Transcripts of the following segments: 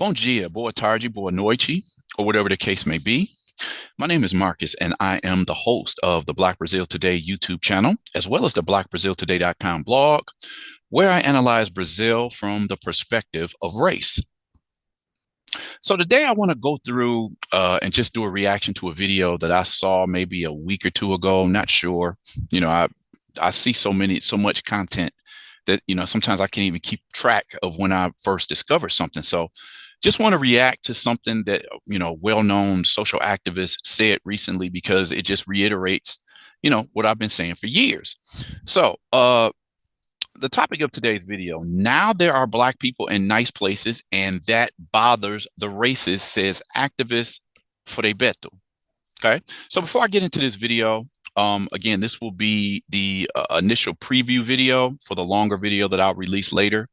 Bom dia, boa tarde, boa noite, or whatever the case may be. My name is Marcus, and I am the host of the Black Brazil Today YouTube channel, as well as the blackbraziltoday.com blog, where I analyze Brazil from the perspective of race. So today I want to go through and just do a reaction to a video that I saw maybe a week or two ago. I'm not sure. I see so much content that, sometimes I can't even keep track of when I first discovered something. So just want to react to something that, well-known social activists said recently, because it just reiterates, what I've been saying for years. So the topic of today's video: now there are Black people in nice places, and that bothers the racists, says activist Frei Betto. Okay, so before I get into this video, again, this will be the initial preview video for the longer video that I'll release later.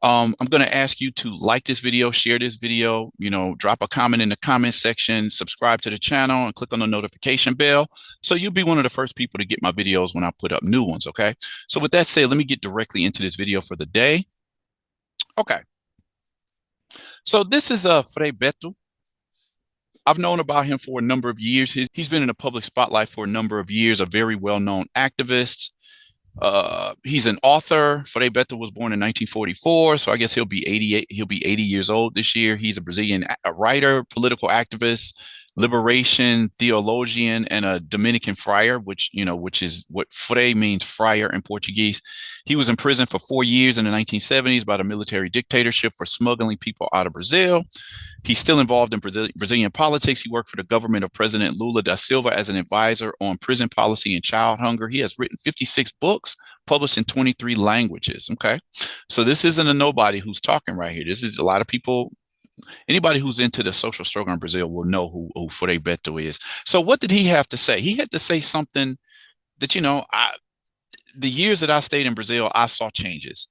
I'm going to ask you to like this video, share this video, drop a comment in the comment section, subscribe to the channel, and click on the notification bell, so you'll be one of the first people to get my videos when I put up new ones. Okay, so with that said, let me get directly into this video for the day. Okay, so this is Frei Betto. I've known about him for a number of years. He's been in the public spotlight for a number of years, a very well-known activist. He's an author. Frei Betto was born in 1944, so I guess he'll be 88. He'll be 80 years old this year. He's a Brazilian writer, political activist, liberation theologian, and a Dominican friar, which is what Frei means, friar in Portuguese. He was in prison for 4 years in the 1970s by the military dictatorship for smuggling people out of Brazil. He's still involved in Brazilian politics. He worked for the government of President Lula da Silva as an advisor on prison policy and child hunger. He has written 56 books, published in 23 languages. Okay, so this isn't a nobody who's talking right here. This is a lot of people. Anybody who's into the social struggle in Brazil will know who Frei Betto is. So what did he have to say? He had to say something that, the years that I stayed in Brazil, I saw changes.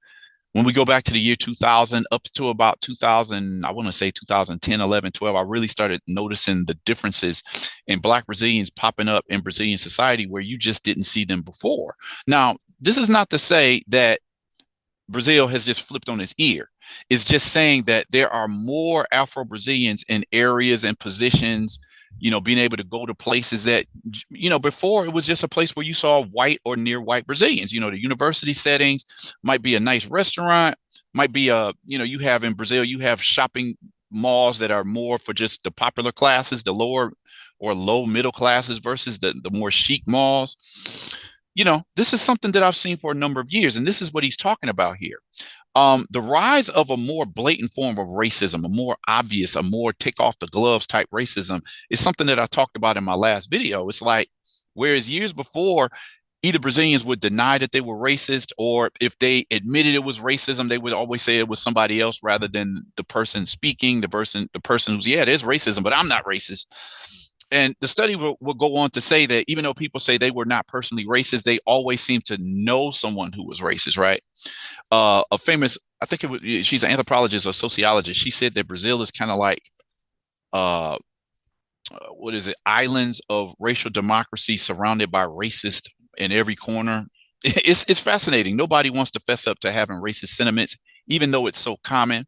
When we go back to the year 2000 up to about 2000, I want to say 2010, 11, 12, I really started noticing the differences in Black Brazilians popping up in Brazilian society where you just didn't see them before. Now, this is not to say that Brazil has just flipped on its ear. It's just saying that there are more Afro-Brazilians in areas and positions, being able to go to places that, before it was just a place where you saw white or near white Brazilians. The university settings might be a nice restaurant, might be you have in Brazil, you have shopping malls that are more for just the popular classes, the lower or low middle classes versus the more chic malls. This is something that I've seen for a number of years, and this is what he's talking about here. The rise of a more blatant form of racism, a more obvious, a more take off the gloves type racism, is something that I talked about in my last video. It's like, whereas years before, either Brazilians would deny that they were racist, or if they admitted it was racism, they would always say it was somebody else rather than the person speaking, the person who's, yeah, there's racism, but I'm not racist. And the study will go on to say that even though people say they were not personally racist, they always seem to know someone who was racist, right? A famous, I think she's an anthropologist or sociologist. She said that Brazil is kind of like, what is it? Islands of racial democracy surrounded by racist in every corner. It's fascinating. Nobody wants to fess up to having racist sentiments, even though it's so common.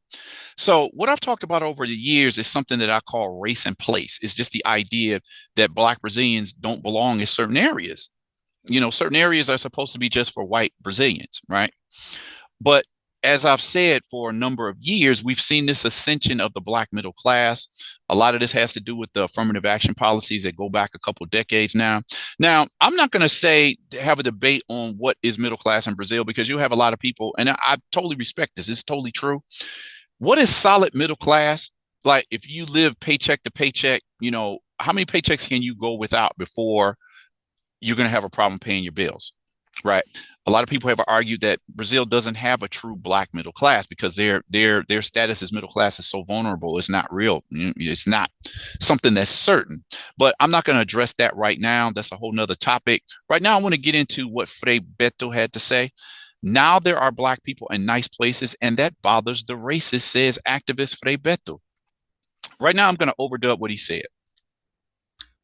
So what I've talked about over the years is something that I call race and place. It's just the idea that Black Brazilians don't belong in certain areas. Certain areas are supposed to be just for white Brazilians, right? But as I've said for a number of years, we've seen this ascension of the Black middle class. A lot of this has to do with the affirmative action policies that go back a couple of decades now. Now, I'm not going to have a debate on what is middle class in Brazil, because you have a lot of people, and I totally respect this. It's totally true. What is solid middle class? Like, if you live paycheck to paycheck, how many paychecks can you go without before you're going to have a problem paying your bills, right? A lot of people have argued that Brazil doesn't have a true Black middle class because their status as middle class is so vulnerable. It's not real. It's not something that's certain. But I'm not going to address that right now. That's a whole nother topic. Right now, I want to get into what Frei Betto had to say. Now there are Black people in nice places, and that bothers the racist, says activist Frei Betto. Right now, I'm going to overdub what he said.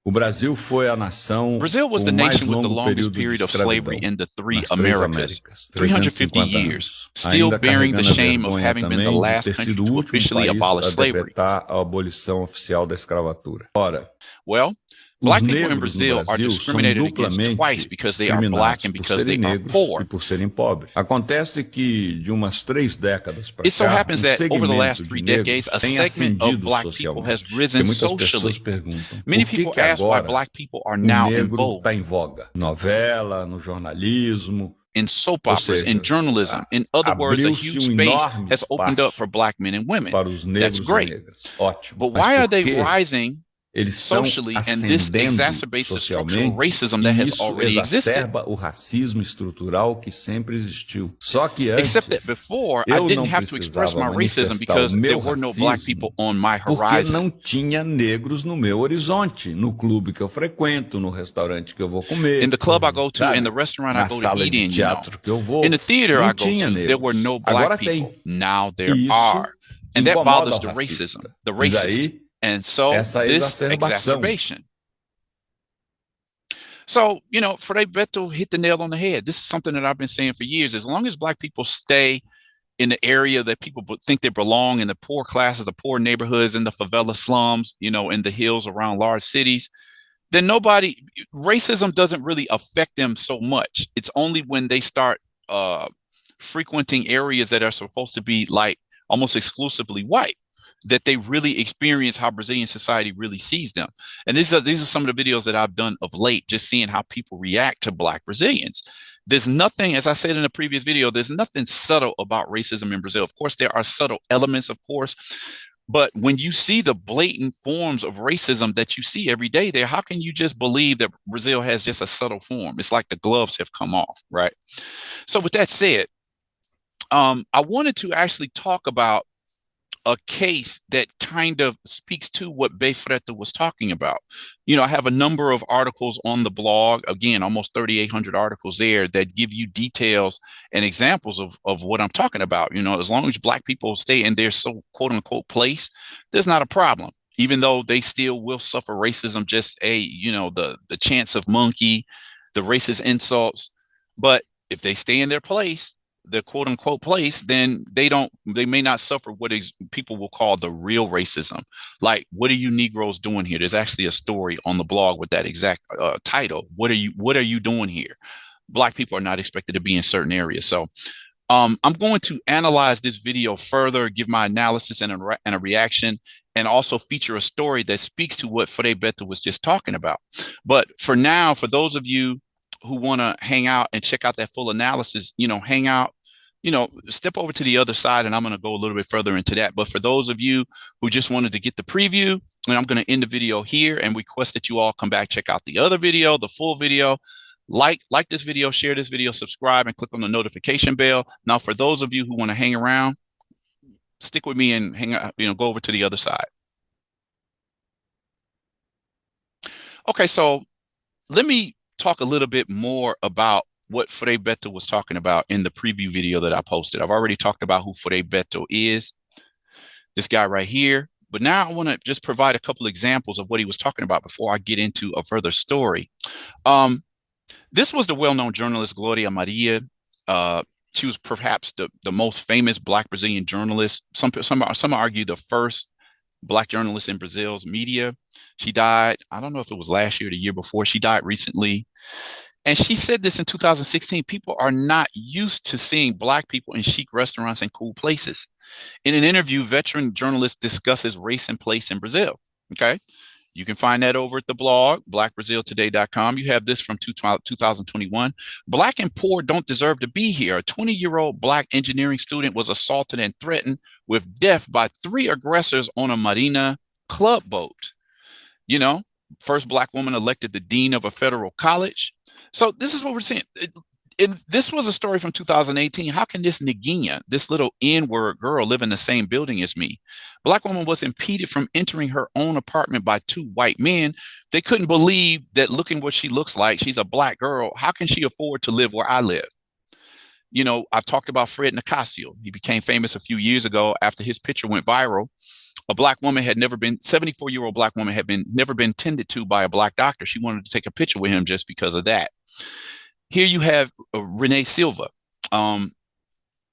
O Brasil foi a nação Brazil was the com o mais nation with the longo longest período de period of slavery escravidão in the three nas três Americas, Américas, 350 350 years, anos, still ainda bearing the carregando a shame of vergonha having been the também de last ter country sido o to último officially país abolish a slavery. decretar a abolição oficial da escravatura. Ora, Well, os black people in negros no Brazil are Brasil são discriminated against twice duplamente because they are black discriminados and por because they serem are negros poor. e por serem pobres. Acontece que, de umas 3 décadas para It so cá, happens um that over the last segmento 3 de decades, negros a tem segment of ascendido black people has socialmente. risen Porque muitas pessoas socially. perguntam, Many por que people que ask why agora black people are o now in negro vogue está em voga? Novela, no jornalismo, in soap ou operas, in seja, journalism. In other words, a abriu-se huge space enorme has opened up espaço for black men and women. para os That's negros e great. negras. Ótimo. But Mas why are por they que rising eles estão socially, and this ascendendo exacerbates the structural socialmente racism that e has isso already existed? exacerba o racismo estrutural que sempre existiu. Só que Except that antes before, I eu didn't não have to express precisava my racism manifestar o because there meu were no black people racismo on my porque horizon. não tinha negros no meu horizonte, no clube que eu frequento, no restaurante que eu vou comer, In the club I go to, in the sabe? restaurant I Na go to sala eat de in, teatro que eu In vou, the theater não I go tinha to, there were negros. no black Agora people. tem. Now there E are. isso And that incomoda bothers o the racism, racista. the E racist. daí, And so essa this exacerbação. exacerbation. So, Frei Betto hit the nail on the head. This is something that I've been saying for years. As long as black people stay in the area that people think they belong, in the poor classes, the poor neighborhoods, in the favela slums, in the hills around large cities, then racism doesn't really affect them so much. It's only when they start frequenting areas that are supposed to be like almost exclusively white that they really experience how Brazilian society really sees them. And these are some of the videos that I've done of late, just seeing how people react to black Brazilians. There's nothing, as I said in a previous video, there's nothing subtle about racism in Brazil. Of course, there are subtle elements, of course, but when you see the blatant forms of racism that you see every day there, how can you just believe that Brazil has just a subtle form? It's like the gloves have come off, right? So with that said, I wanted to actually talk about a case that kind of speaks to what Betto was talking about. I have a number of articles on the blog, again, almost 3,800 articles there that give you details and examples of what I'm talking about. As long as black people stay in their so quote unquote place, there's not a problem, even though they still will suffer racism, just the chance of monkey, the racist insults. But if they stay in their place, the quote unquote place, then they may not suffer what people will call the real racism. Like, what are you Negroes doing here? There's actually a story on the blog with that exact title. What are you doing here? Black people are not expected to be in certain areas. So I'm going to analyze this video further, give my analysis and a reaction, and also feature a story that speaks to what Frei Betto was just talking about. But for now, for those of you who want to hang out and check out that full analysis, hang out, step over to the other side, and I'm going to go a little bit further into that. But for those of you who just wanted to get the preview, and I'm going to end the video here and request that you all come back, check out the other video, the full video, like this video, share this video, subscribe, and click on the notification bell. Now, for those of you who want to hang around, stick with me and hang out, go over to the other side. Okay, so let me talk a little bit more about what Frei Betto was talking about in the preview video that I posted. I've already talked about who Frei Betto is, this guy right here. But now I want to just provide a couple examples of what he was talking about before I get into a further story. This was the well-known journalist Gloria Maria. She was perhaps the most famous Black Brazilian journalist. Some argue the first Black journalist in Brazil's media. She died, I don't know if it was last year or the year before. She died recently. And she said this in 2016, people are not used to seeing Black people in chic restaurants and cool places. In an interview, veteran journalist discusses race and place in Brazil. Okay. You can find that over at the blog, blackbraziltoday.com. You have this from 2021. Black and poor don't deserve to be here. A 20-year-old Black engineering student was assaulted and threatened with death by 3 aggressors on a Marina club boat. First Black woman elected the dean of a federal college. So this is what we're seeing. This was a story from 2018. How can this Neguinha, this little N-word girl, live in the same building as me? Black woman was impeded from entering her own apartment by 2 white men. They couldn't believe that looking what she looks like. She's a Black girl. How can she afford to live where I live? I've talked about Fred Nicasio. He became famous a few years ago after his picture went viral A black woman had never been 74-year-old black woman had never been tended to by a black doctor. She wanted to take a picture with him just because of that. Here you have Renee Silva,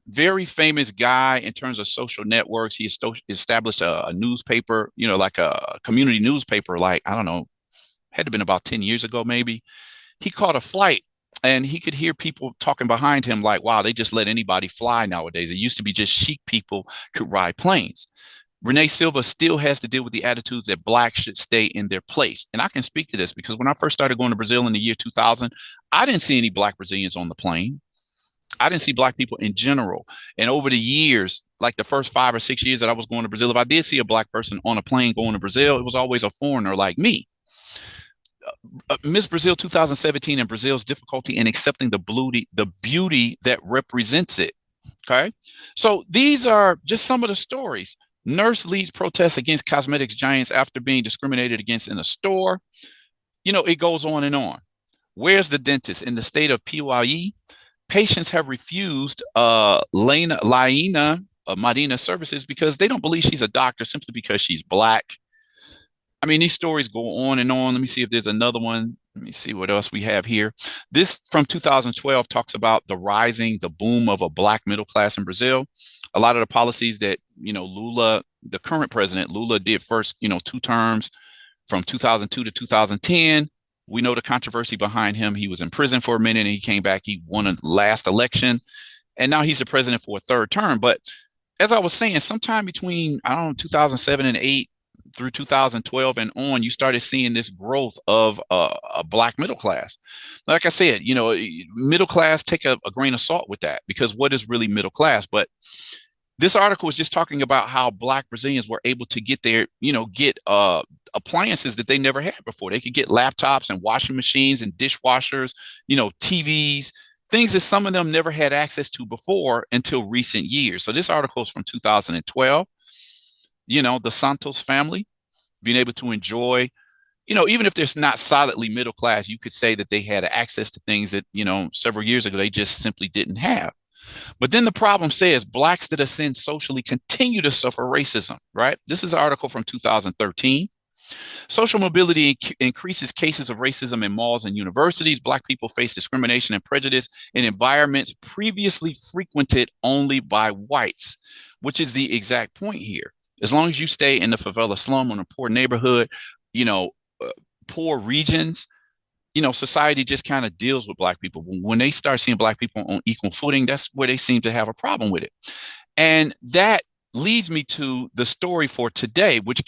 very famous guy in terms of social networks. He established a newspaper, like a community newspaper, like, I don't know, had to been about 10 years ago, maybe. He caught a flight and he could hear people talking behind him like, wow, they just let anybody fly nowadays. It used to be just chic people could ride planes. Renee Silva still has to deal with the attitudes that blacks should stay in their place. And I can speak to this because when I first started going to Brazil in the year 2000, I didn't see any black Brazilians on the plane. I didn't see black people in general. And over the years, like the first 5 or 6 years that I was going to Brazil, if I did see a black person on a plane going to Brazil, it was always a foreigner like me. Miss Brazil 2017 and Brazil's difficulty in accepting the beauty that represents it. Okay. So these are just some of the stories. Nurse leads protests against cosmetics giants after being discriminated against in a store. It goes on and on. Where's the dentist? In the state of Piauí, patients have refused Laina Marina services because they don't believe she's a doctor simply because she's black. I mean, these stories go on and on. Let me see if there's another one. Let me see what else we have here. This from 2012 talks about the boom of a black middle class in Brazil. A lot of the policies that, Lula, the current president, Lula did first, 2 terms from 2002 to 2010. We know the controversy behind him. He was in prison for a minute and he came back. He won a last election and now he's the president for a 3rd term. But as I was saying, sometime between, 2007 and 8 through 2012 and on, you started seeing this growth of a black middle class. Like I said, middle class, take a grain of salt with that, because what is really middle class? But this article is just talking about how black Brazilians were able to get appliances that they never had before. They could get laptops and washing machines and dishwashers, TVs, things that some of them never had access to before until recent years. So this article is from 2012. The Santos family being able to enjoy, even if they're not solidly middle class, you could say that they had access to things that, several years ago, they just simply didn't have. But then the problem says blacks that ascend socially continue to suffer racism, right? This is an article from 2013. Social mobility increases cases of racism in malls and universities. Black people face discrimination and prejudice in environments previously frequented only by whites, which is the exact point here. As long as you stay in the favela slum or in a poor neighborhood, poor regions, society just kind of deals with black people. When they start seeing black people on equal footing, that's where they seem to have a problem with it. And that leads me to the story for today, which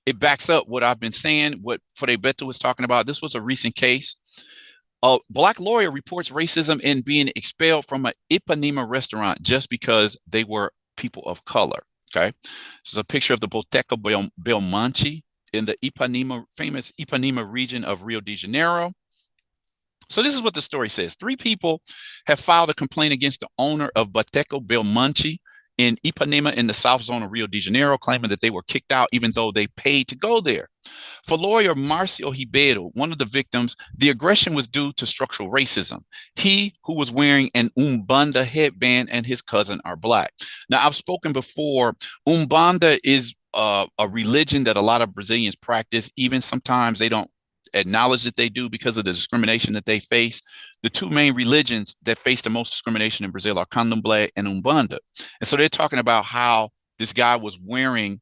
it backs up what I've been saying, what Frei Betto was talking about. This was a recent case. A black lawyer reports racism in being expelled from an Ipanema restaurant just because they were people of color. Okay. This is a picture of the Boteco Belmonte in the famous Ipanema region of Rio de Janeiro. So this is what the story says. 3 people have filed a complaint against the owner of Boteco Belmonte in Ipanema in the south zone of Rio de Janeiro, claiming that they were kicked out even though they paid to go there. For lawyer Marcio Ribeiro, one of the victims, the aggression was due to structural racism. He, who was wearing an Umbanda headband, and his cousin are black. Now, I've spoken before, Umbanda is a religion that a lot of Brazilians practice. Even sometimes they don't acknowledge that they do because of the discrimination that they face. The 2 main religions that face the most discrimination in Brazil are Candomblé and Umbanda. And so they're talking about how this guy was wearing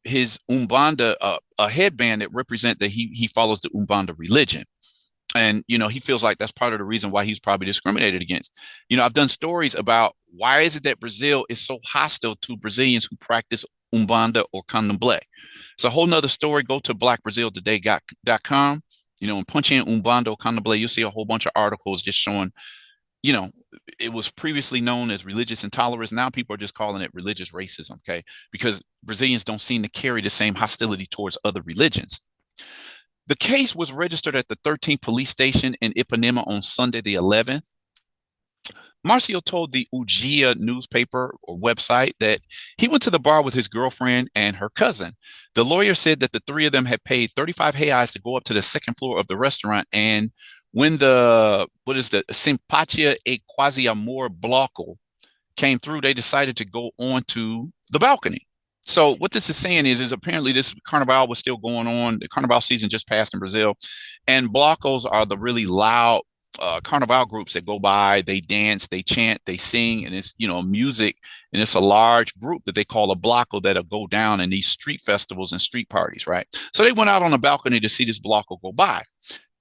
his Umbanda, a headband that represent that he follows the Umbanda religion. And, he feels like that's part of the reason why he's probably discriminated against. I've done stories about why is it that Brazil is so hostile to Brazilians who practice Umbanda or Candomblé. It's a whole nother story. Go to blackbraziltoday.com, and punch in Umbanda or Candomblé. You'll see a whole bunch of articles just showing, it was previously known as religious intolerance. Now people are just calling it religious racism, okay? Because Brazilians don't seem to carry the same hostility towards other religions. The case was registered at the 13th police station in Ipanema on Sunday the 11th. Marcio told the Ujia newspaper or website that he went to the bar with his girlfriend and her cousin. The lawyer said that the 3 of them had paid 35 reais to go up to the 2nd floor of the restaurant. And when the Simpatia e Quasi Amor Bloco came through, they decided to go onto the balcony. So what this is saying is apparently this Carnaval was still going on. The Carnaval season just passed in Brazil, and blocos are the really loud Carnaval groups that go by. They dance, they chant, they sing, and it's music, and it's a large group that they call a bloco that'll go down in these street festivals and street parties, right? So they went out on a balcony to see this bloco go by.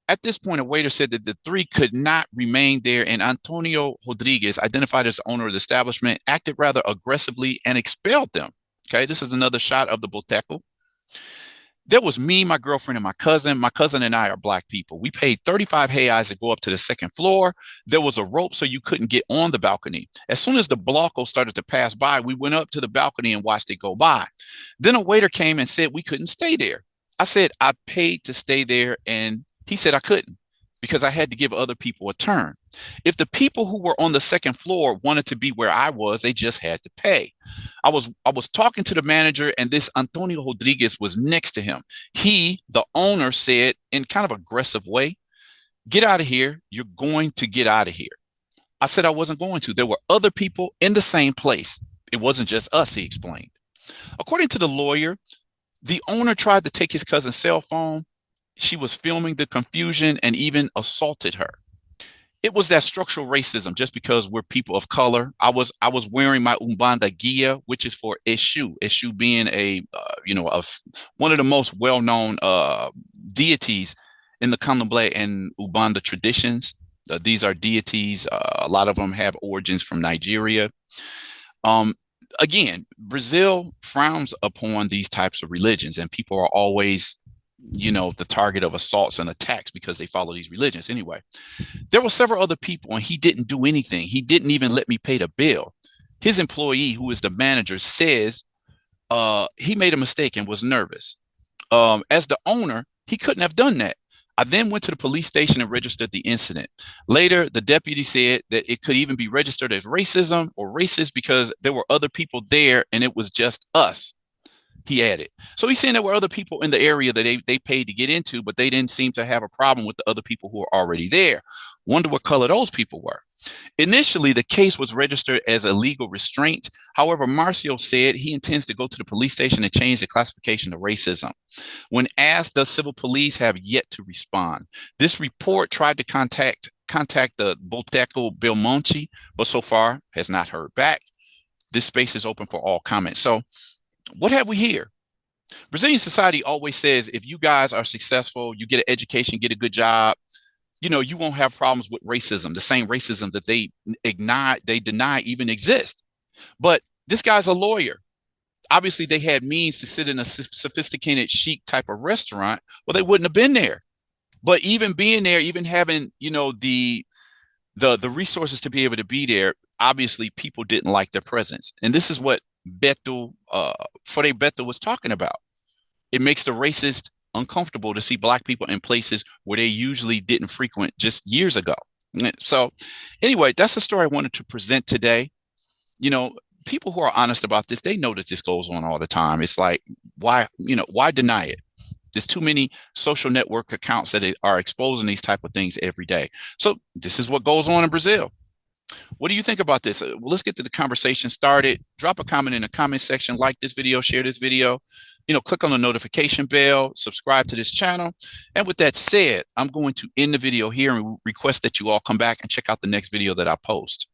At this point, a waiter said that the three could not remain there, and Antonio Rodriguez, identified as the owner of the establishment, acted rather aggressively and expelled them. Okay, this is another shot of the boteco. There was me, my girlfriend, and my cousin. My cousin and I are black people. We paid 35 reais to go up to the second floor. There was a rope so you couldn't get on the balcony. As soon as the bloco started to pass by, we went up to the balcony and watched it go by. Then a waiter came and said we couldn't stay there. I said I paid to stay there, and he said I couldn't because I had to give other people a turn. If the people who were on the second floor wanted to be where I was, they just had to pay. I was talking to the manager, and this Antonio Rodriguez was next to him. He, the owner, said in kind of aggressive way, "Get out of here. You're going to get out of here." I said I wasn't going to. There were other people in the same place. It wasn't just us, he explained. According to the lawyer, the owner tried to take his cousin's cell phone. She was filming the confusion and even assaulted her. It was that structural racism just because we're people of color. I was wearing my Umbanda Guia, which is for Eshu. Eshu being one of the most well-known deities in the Candomblé and Umbanda traditions. These are deities. A lot of them have origins from Nigeria. Again, Brazil frowns upon these types of religions, and people are always the target of assaults and attacks because they follow these religions. Anyway, there were several other people, and he didn't do anything. He didn't even let me pay the bill. His employee, who is the manager, says he made a mistake and was nervous. As the owner, he couldn't have done that. I then went to the police station and registered the incident. Later, the deputy said that it could even be registered as racism or racist because there were other people there and it was just us, he added. So he's saying there were other people in the area that they paid to get into, but they didn't seem to have a problem with the other people who were already there. Wonder what color those people were. Initially, the case was registered as a legal restraint. However, Marcio said he intends to go to the police station and change the classification to racism. When asked, the civil police have yet to respond. This report tried to contact the Boteco Belmonte, but so far has not heard back. This space is open for all comments. So what have we here? Brazilian society always says if you guys are successful, you get an education, get a good job, you won't have problems with racism, the same racism that they deny even exist. But this guy's a lawyer. Obviously, they had means to sit in a sophisticated, chic type of restaurant, well, they wouldn't have been there. But even being there, even having, the resources to be able to be there, obviously people didn't like their presence. And this is what Frei Betto was talking about. It makes the racist uncomfortable to see black people in places where they usually didn't frequent just years ago. So anyway, that's the story I wanted to present today. People who are honest about this, they know that this goes on all the time. It's like, why deny it? There's too many social network accounts that are exposing these type of things every day. So this is what goes on in Brazil. What do you think about this? Well, let's get to the conversation started. Drop a comment in the comment section, like this video, share this video, click on the notification bell, subscribe to this channel. And with that said, I'm going to end the video here and request that you all come back and check out the next video that I post.